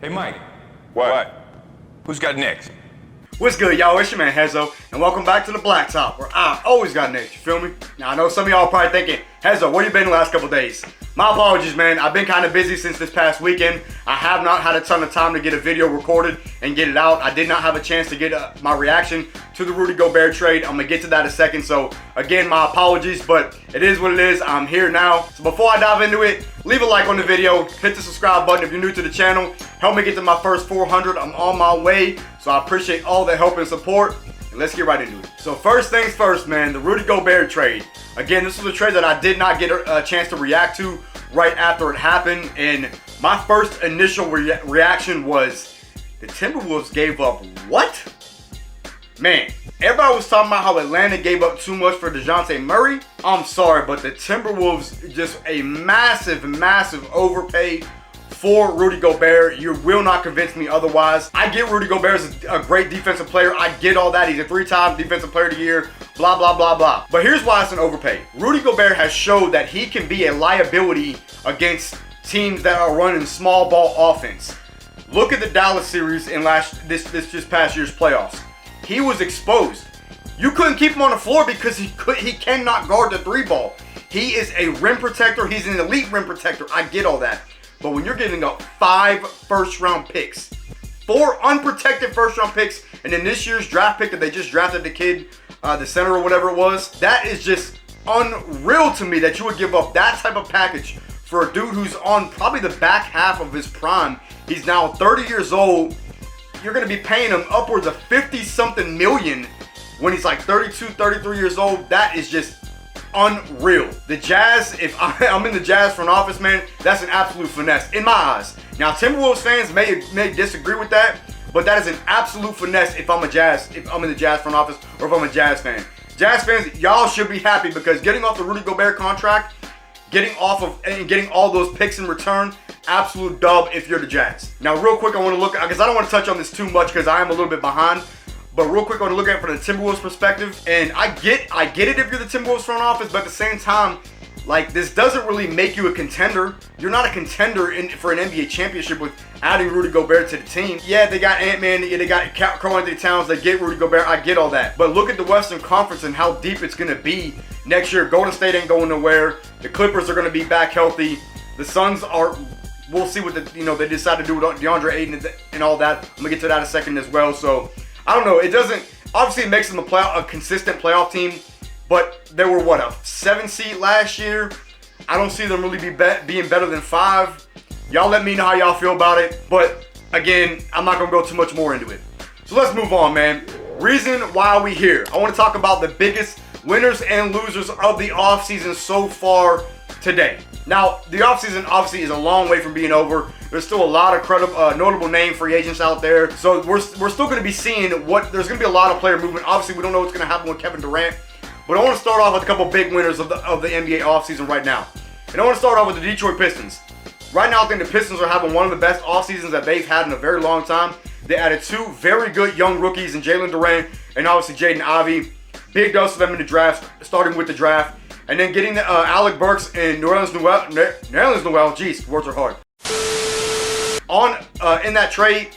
Hey, Mike. What? Who's got next? What's good, y'all? It's your man Hezo, and welcome back to the Blacktop, where I always got next, you feel me? Now, I know some of y'all are probably thinking, Hezo, where you been the last couple days? My apologies, man. I've been kind of busy since this past weekend. I have not had a ton of time to get a video recorded and get it out. I did not have a chance to get my reaction to the Rudy Gobert trade. I'm going to get to that in a second. So, again, my apologies, but it is what it is. I'm here now. So, before I dive into it, leave a like on the video. Hit the subscribe button if you're new to the channel. Help me get to my first 400. I'm on my way. So, I appreciate all the help and support. And let's get right into it. So first things first, man, the Rudy Gobert trade. Again, this was a trade that I did not get a chance to react to right after it happened. And my first initial reaction was, the Timberwolves gave up what? Man, everybody was talking about how Atlanta gave up too much for DeJounte Murray. I'm sorry, but the Timberwolves just a massive, massive overpay for Rudy Gobert. You will not convince me otherwise. I get Rudy Gobert is a great defensive player. I get all that. He's a 3-time defensive player of the year, blah, blah, blah, blah. But here's why it's an overpay. Rudy Gobert has showed that he can be a liability against teams that are running small ball offense. Look at the Dallas series in this past year's playoffs. He was exposed. You couldn't keep him on the floor because he cannot guard the 3-ball. He is a rim protector. He's an elite rim protector. I get all that. But when you're giving up 5 first-round picks, 4 unprotected first-round picks, and then this year's draft pick that they just drafted the kid, the center or whatever it was, that is just unreal to me that you would give up that type of package for a dude who's on probably the back half of his prime. He's now 30 years old. You're going to be paying him upwards of 50-something million when he's like 32, 33 years old. That is just unreal. The Jazz, if I'm in the Jazz front office, man, that's an absolute finesse in my eyes. Now, Timberwolves fans may disagree with that, but that is an absolute finesse if I'm in the Jazz front office or if I'm a Jazz fan. Jazz fans, y'all should be happy because getting off the Rudy Gobert contract, getting all those picks in return, absolute dub if you're the Jazz. Now, real quick, I want to look, because I don't want to touch on this too much because I am a little bit behind. But real quick, I want to look at it from the Timberwolves perspective. And I get it if you're the Timberwolves front office, but at the same time, like, this doesn't really make you a contender. You're not a contender for an NBA championship with adding Rudy Gobert to the team. Yeah, they got Ant-Man, they got Karl-Anthony Towns, they get Rudy Gobert, I get all that. But look at the Western Conference and how deep it's going to be next year. Golden State ain't going nowhere. The Clippers are going to be back healthy. The Suns are, we'll see what they decide to do with DeAndre Ayton and all that. I'm going to get to that in a second as well. So, I don't know. It doesn't. Obviously, it makes them a consistent playoff team. But they were what, a 7 seed last year. I don't see them really being better than 5. Y'all let me know how y'all feel about it. But again, I'm not gonna go too much more into it. So let's move on, man. Reason why we here. I want to talk about the biggest winners and losers of the offseason so far today. Now, the offseason obviously is a long way from being over. There's still a lot of notable name free agents out there. So we're still going to be seeing there's going to be a lot of player movement. Obviously, we don't know what's going to happen with Kevin Durant. But I want to start off with a couple big winners of the NBA offseason right now. And I want to start off with the Detroit Pistons. Right now, I think the Pistons are having one of the best offseasons that they've had in a very long time. They added 2 very good young rookies in Jalen Durant and obviously Jaden Ivey. Big dose of them in the draft, starting with the draft. And then getting Alec Burks and Nerlens Noel, geez, words are hard. In that trade,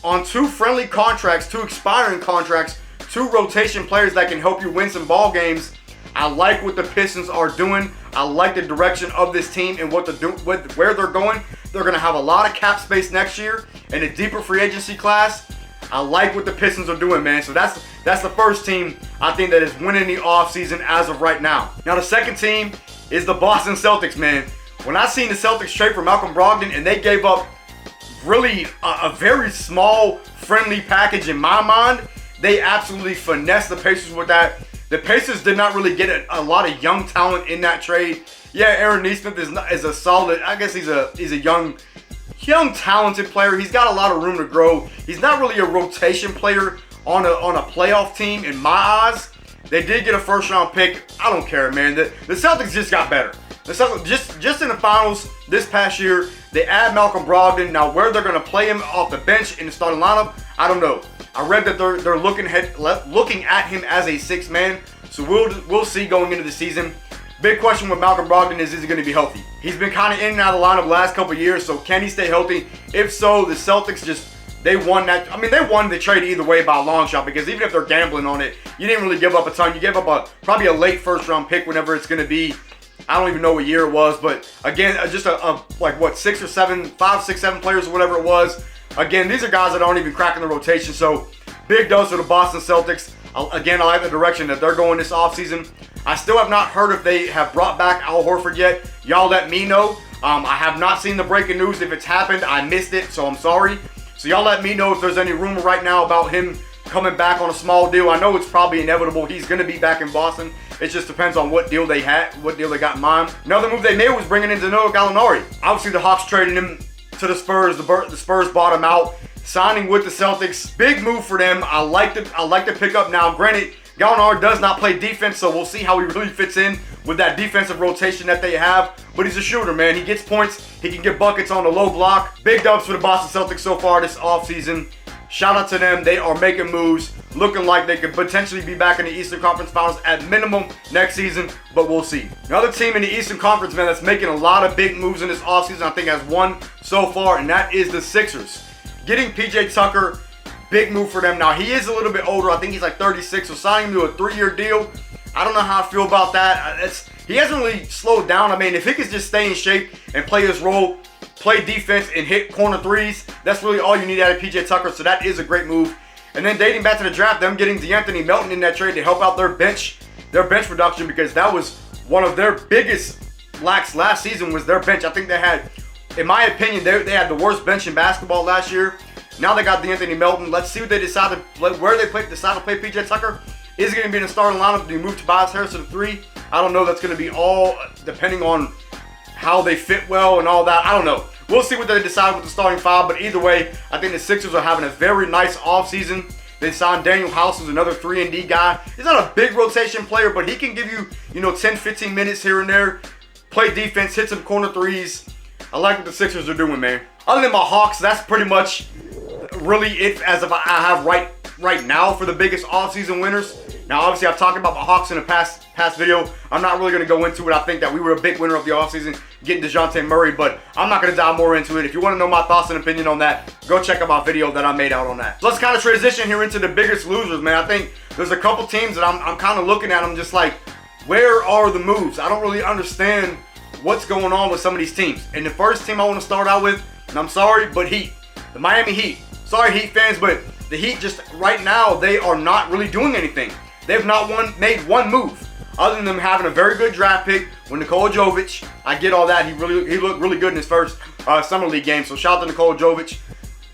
on 2 friendly contracts, 2 expiring contracts, 2 rotation players that can help you win some ball games. I like what the Pistons are doing. I like the direction of this team and where they're going. They're going to have a lot of cap space next year and a deeper free agency class. I like what the Pistons are doing, man. So that's the first team I think that is winning the offseason as of right now. Now the second team is the Boston Celtics, man. When I seen the Celtics trade for Malcolm Brogdon and they gave up really a very small friendly package in my mind, they absolutely finessed the Pacers with that. The Pacers did not really get a lot of young talent in that trade. Yeah, Aaron Nesmith is a solid, I guess he's a young talented player. He's got a lot of room to grow. He's not really a rotation player on a playoff team in my eyes. They did get a first round pick. I don't care, man. The Celtics just got better. The Celtics just in the finals this past year, they add Malcolm Brogdon. Now where they're gonna play him off the bench in the starting lineup, I don't know. I read that they're looking at him as a 6th man. So we'll see going into the season. Big question with Malcolm Brogdon is he going to be healthy? He's been kind of in and out of the lineup the last couple of years, so can he stay healthy? If so, the Celtics they won that. I mean, they won the trade either way by a long shot, because even if they're gambling on it, you didn't really give up a ton. You gave up probably a late first round pick whenever it's going to be. I don't even know what year it was, but again, just like what, 6 or 7, 5, 6, 7 players or whatever it was. Again, these are guys that aren't even cracking the rotation, so big dose for the Boston Celtics. Again, I like the direction that they're going this offseason. I still have not heard if they have brought back Al Horford yet. Y'all let me know. I have not seen the breaking news. If it's happened, I missed it, so I'm sorry. So y'all let me know if there's any rumor right now about him coming back on a small deal. I know it's probably inevitable. He's going to be back in Boston. It just depends on what deal they got in mind. Another move they made was bringing in Danilo Gallinari. Obviously, the Hawks traded him to the Spurs. The Spurs bought him out, signing with the Celtics. Big move for them. I like the pickup. Now, granted, Gallinari does not play defense, so we'll see how he really fits in with that defensive rotation that they have. But he's a shooter, man. He gets points. He can get buckets on the low block. Big dubs for the Boston Celtics so far this offseason. Shout out to them. They are making moves, looking like they could potentially be back in the Eastern Conference Finals at minimum next season, but we'll see. Another team in the Eastern Conference, man, that's making a lot of big moves in this offseason, I think has one so far, and that is the Sixers. Getting PJ Tucker, big move for them. Now, he is a little bit older. I think he's like 36, so signing him to a 3-year deal, I don't know how I feel about that. He hasn't really slowed down. I mean, if he could just stay in shape and play his role, play defense and hit corner threes, that's really all you need out of PJ Tucker, so that is a great move. And then dating back to the draft, them getting DeAnthony Melton in that trade to help out their bench production, because that was one of their biggest lacks last season was their bench. I think they had, in my opinion, they had the worst bench in basketball last year. Now they got DeAnthony Melton. Let's see what they decide to decide to play PJ Tucker. Is it going to be in the starting lineup? Do you move Tobias Harris to the 3? I don't know. That's going to be all depending on how they fit well and all that. I don't know. We'll see what they decide with the starting 5, but either way, I think the Sixers are having a very nice offseason. They signed Daniel House, who's another 3-and-D guy. He's not a big rotation player, but he can give you, 10, 15 minutes here and there, play defense, hit some corner threes. I like what the Sixers are doing, man. Other than my Hawks, that's pretty much really it as if I have right now for the biggest offseason winners. Now, obviously, I've talked about the Hawks in a past video. I'm not really going to go into it. I think that we were a big winner of the offseason, getting DeJounte Murray, but I'm not going to dive more into it. If you want to know my thoughts and opinion on that, go check out my video that I made out on that. So let's kind of transition here into the biggest losers, man. I think there's a couple teams that I'm kind of looking at them just like, where are the moves? I don't really understand what's going on with some of these teams. And the first team I want to start out with, and I'm sorry, but Heat. The Miami Heat. Sorry, Heat fans, but the Heat just right now, they are not really doing anything. They've not made one move other than them having a very good draft pick with Nikola Jovic. I get all that. He looked really good in his first Summer League game. So shout out to Nikola Jovic.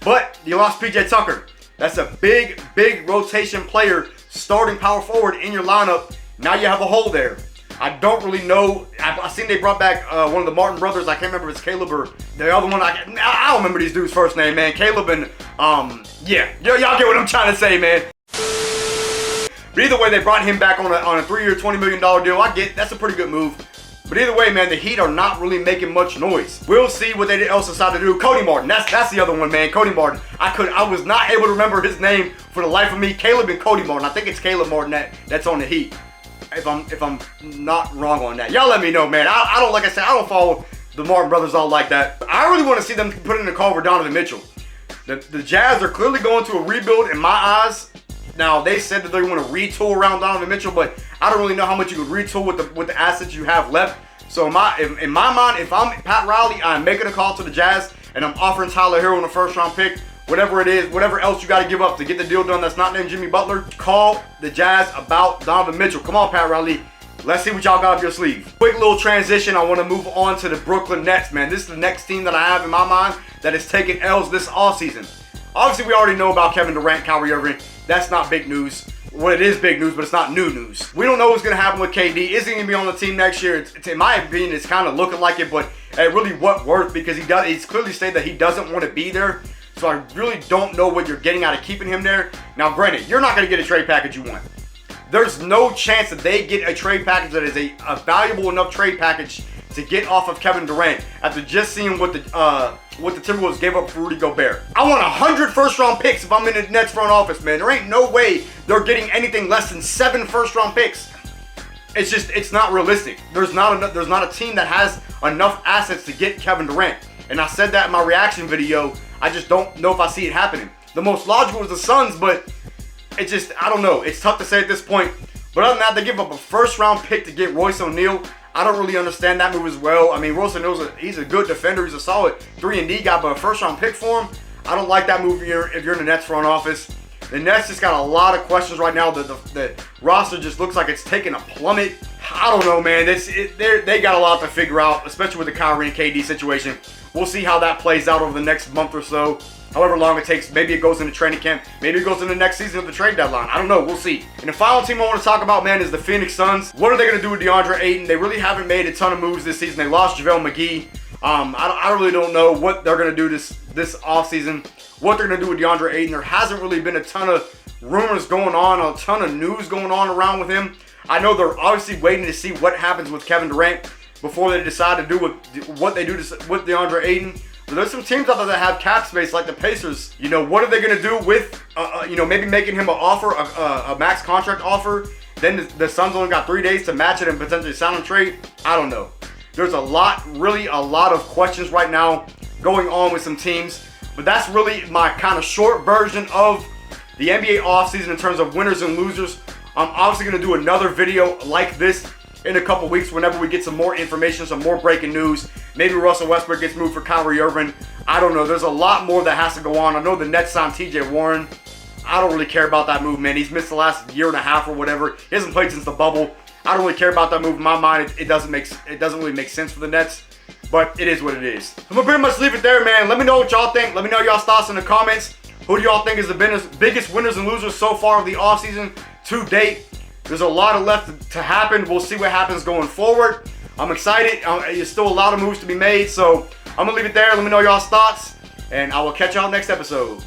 But you lost PJ Tucker. That's a big rotation player, starting power forward in your lineup. Now you have a hole there. I don't really know. I seen they brought back one of the Martin brothers. I can't remember if it's Caleb or the other one. I don't remember these dudes' first name, man. Caleb and yeah, y'all get what I'm trying to say, man. But either way, they brought him back on a 3-year, $20 million deal. I get that's a pretty good move. But either way, man, the Heat are not really making much noise. We'll see what they else decide to do. Cody Martin, that's the other one, man. Cody Martin. I was not able to remember his name for the life of me. Caleb and Cody Martin. I think it's Caleb Martin that's on the Heat. If I'm not wrong on that, y'all let me know, man. I don't, like I said, I don't follow the Martin brothers all like that. I really want to see them put in the call for Donovan Mitchell. The Jazz are clearly going to a rebuild in my eyes. Now, they said that they want to retool around Donovan Mitchell, but I don't really know how much you could retool with the assets you have left. So in my mind, if I'm Pat Riley, I'm making a call to the Jazz, and I'm offering Tyler Hero in a first-round pick. Whatever it is, whatever else you got to give up to get the deal done that's not named Jimmy Butler, call the Jazz about Donovan Mitchell. Come on, Pat Riley. Let's see what y'all got up your sleeve. Quick little transition. I want to move on to the Brooklyn Nets, man. This is the next team that I have in my mind that is taking L's this offseason. Obviously, we already know about Kevin Durant, Kyrie Irving. That's not big news. Well, it is big news, but it's not new news. We don't know what's going to happen with KD. Is he going to be on the team next year? In my opinion, it's kind of looking like it, but really what worth, because he's clearly stated that he doesn't want to be there. So I really don't know what you're getting out of keeping him there. Now, granted, you're not going to get a trade package you want. There's no chance that they get a trade package that is a valuable enough trade package to get off of Kevin Durant after just seeing what the Timberwolves gave up for Rudy Gobert. I want 100 first-round picks if I'm in the Nets front office, man. There ain't no way they're getting anything less than 7 first-round picks. it's not realistic. There's not a team that has enough assets to get Kevin Durant. And I said that in my reaction video. I just don't know if I see it happening. The most logical is the Suns, but it just, I don't know. It's tough to say at this point. But other than that, they give up a first-round pick to get Royce O'Neal. I don't really understand that move as well. I mean, Royce O'Neal's he's a good defender. He's a solid 3-and-D guy, but a first-round pick for him, I don't like that move if you're in the Nets front office. The Nets just got a lot of questions right now. The roster just looks like it's taking a plummet. I don't know, man. They got a lot to figure out, especially with the Kyrie and KD situation. We'll see how that plays out over the next month or so. However long it takes. Maybe it goes into training camp. Maybe it goes into the next season of the trade deadline. I don't know. We'll see. And the final team I want to talk about, man, is the Phoenix Suns. What are they going to do with DeAndre Ayton? They really haven't made a ton of moves this season. They lost JaVale McGee. I really don't know what they're going to do this offseason. What they're going to do with DeAndre Ayton. There hasn't really been a ton of rumors going on, a ton of news going on around with him. I know they're obviously waiting to see what happens with Kevin Durant before they decide to do what they do with DeAndre Ayton. But there's some teams out there that have cap space, like the Pacers. You know, what are they going to do with, maybe making him an offer, a max contract offer? Then the Suns only got 3 days to match it and potentially sign him trade. I don't know. There's really a lot of questions right now going on with some teams. But that's really my kind of short version of the NBA offseason in terms of winners and losers. I'm obviously going to do another video like this in a couple weeks whenever we get some more information, some more breaking news. Maybe Russell Westbrook gets moved for Kyrie Irving. I don't know. There's a lot more that has to go on. I know the Nets signed TJ Warren. I don't really care about that move, man. He's missed the last year and a half or whatever. He hasn't played since the bubble. I don't really care about that move. In my mind, it doesn't really make sense for the Nets. But it is what it is. I'm going to pretty much leave it there, man. Let me know what y'all think. Let me know y'all's thoughts in the comments. Who do y'all think is the biggest winners and losers so far of the offseason to date? There's a lot of left to happen. We'll see what happens going forward. I'm excited. There's still a lot of moves to be made. So I'm going to leave it there. Let me know y'all's thoughts. And I will catch y'all next episode.